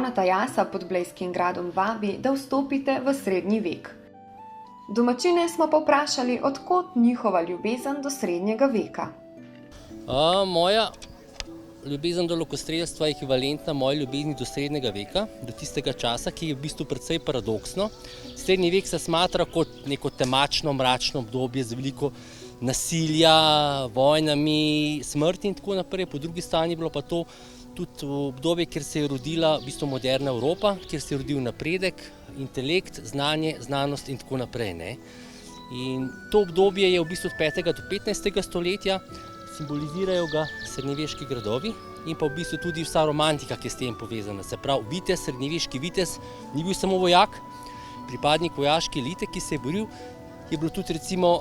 Toneta Jasa pod Blejskim gradom vabi, da vstopite v srednji vek. Domačine smo pa vprašali, od kod njihova ljubezen do srednjega veka. Moja ljubezen do lokostrelstva je ekvivalentna moji ljubezni do srednjega veka, do tistega časa, ki je v bistvu precej paradoksno. Srednji vek se smatra kot neko temačno, mračno obdobje z veliko nasilja, vojnami, smrti in tako naprej. Po drugi strani je bilo pa to tudi obdobje, kjer se je rodila v bistvu moderna Evropa, kjer se je rodil napredek, intelekt, znanje, znanost in tako naprej. In to obdobje je v bistvu od 5. do 15. stoletja, simbolizirajo ga srednjeveški gradovi in pa v bistvu tudi vsa romantika, ki je s tem povezana. Se pravi, vitez, srednjeveški vitez ni bil samo vojak, pripadnik vojaške elite, ki se je boril, je bilo tudi recimo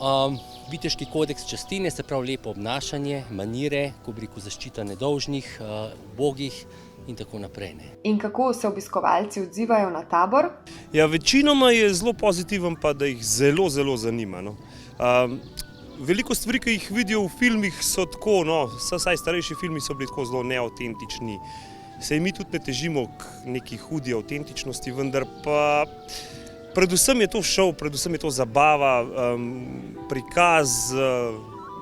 viteški kodeks častine, se pravi lepo obnašanje, manire, ko bi rekel zaščita nedolžnih, ubogih in tako naprej. In kako se obiskovalci odzivajo na tabor? Ja, večinoma je zelo pozitiven, pa da jih zelo, zelo zanima. Veliko stvari, ki jih vidijo v filmih, so tako, saj starejši filmi so bili tako zelo neautentični. Saj mi tudi ne težimo k neki hudi avtentičnosti, vendar pa predvsem je to šov, predvsem je to zabava, prikaz,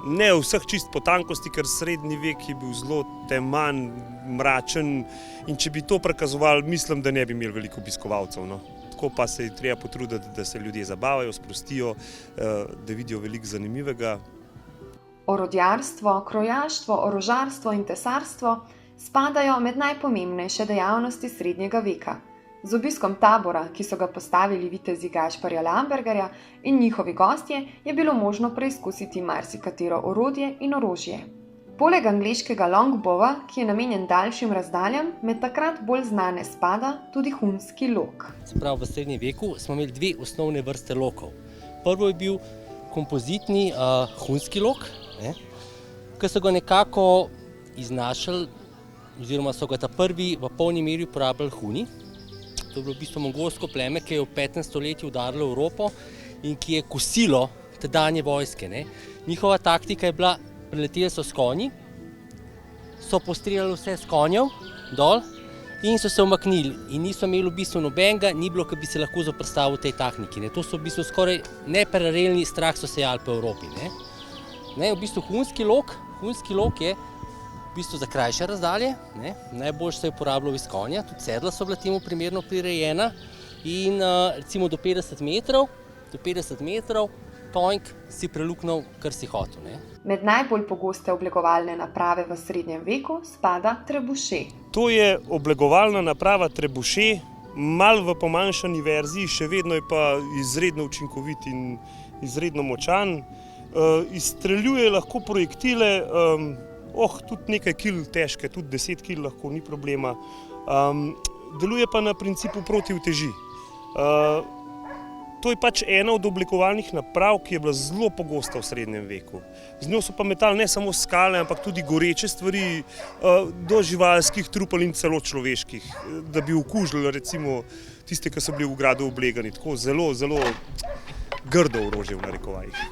ne vseh čist potankosti, ker srednji vek je bil zelo teman, mračen in če bi to prikazovali, mislim, da ne bi imeli veliko obiskovalcev. Tako pa se je treba potruditi, da se ljudje zabavajo, sprostijo, da vidijo veliko zanimivega. Orodjarstvo, krojaštvo, orožarstvo in tesarstvo spadajo med najpomembnejše dejavnosti srednjega veka. Z obiskom tabora, ki so ga postavili vitezi Gašparja Lambergarja in njihovi gostje, je bilo možno preizkusiti marsikatero orodje in orožje. Poleg angleškega longbowa, ki je namenjen daljšim razdaljam, med takrat bolj znane spada tudi hunski lok. Se pravi, v srednjem veku smo imeli dve osnovne vrste lokov. Prvo je bil kompozitni hunski lok, ki so ga nekako iznašali, oziroma so ga ta prvi v polni meri uporabljali Huni. To je bilo v bistvu mongolsko pleme, ki je v 15. stoletju udarilo Evropo in ki je kosilo tedanje vojske. Njihova taktika je bila, preleteli so s konji, so postreljali vse s konjev dol in so se umaknili. In niso imeli v bistvu nobenega, ni bilo, ki bi se lahko zoperstavil tej taktiki. To so v bistvu skoraj neparalelni strah so sejali po Evropi. V bistvu hunski lok je v bistvu za krajše razdalje, najbolj se je uporabljal iz konja, tudi sedla so bila temu primerno prirejena in recimo do 50 metrov tonjk si preluknil, kar si hotel. Med najbolj pogoste oblegovalne naprave v srednjem veku spada trebuše. To je oblegovalna naprava trebuše, malo v pomanjšani verziji, še vedno je pa izredno učinkovit in izredno močan. Izstreljuje lahko projektile, tudi nekaj kil težke, tudi 10 kil lahko, ni problema. Deluje pa na principu protiuteži. To je pač ena od oblikovalnih naprav, ki je bila zelo pogosta v srednjem veku. Z njo so pa metali ne samo skale, ampak tudi goreče stvari, do živalskih trupel in celo človeških, da bi okužili recimo tiste, ki so bili v gradu oblegani. Tako zelo, zelo grdo orožje v narekovajih.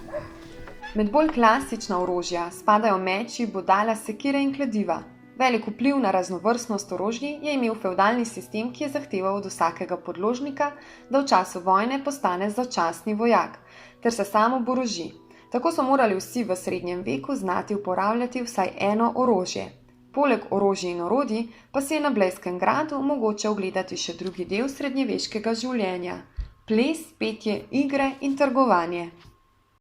Med bolj klasična orožja spadajo meči, bodala, sekire in kladiva. Velik vpliv na raznovrstnost orožij je imel fevdalni sistem, ki je zahteval od vsakega podložnika, da v času vojne postane začasni vojak, ter se sam oboroži. Tako so morali vsi v srednjem veku znati uporabljati vsaj eno orožje. Poleg orožij in orodij pa se je na Blejskem gradu mogoče ogledati še drugi del srednjeveškega življenja: ples, petje, igre in trgovanje.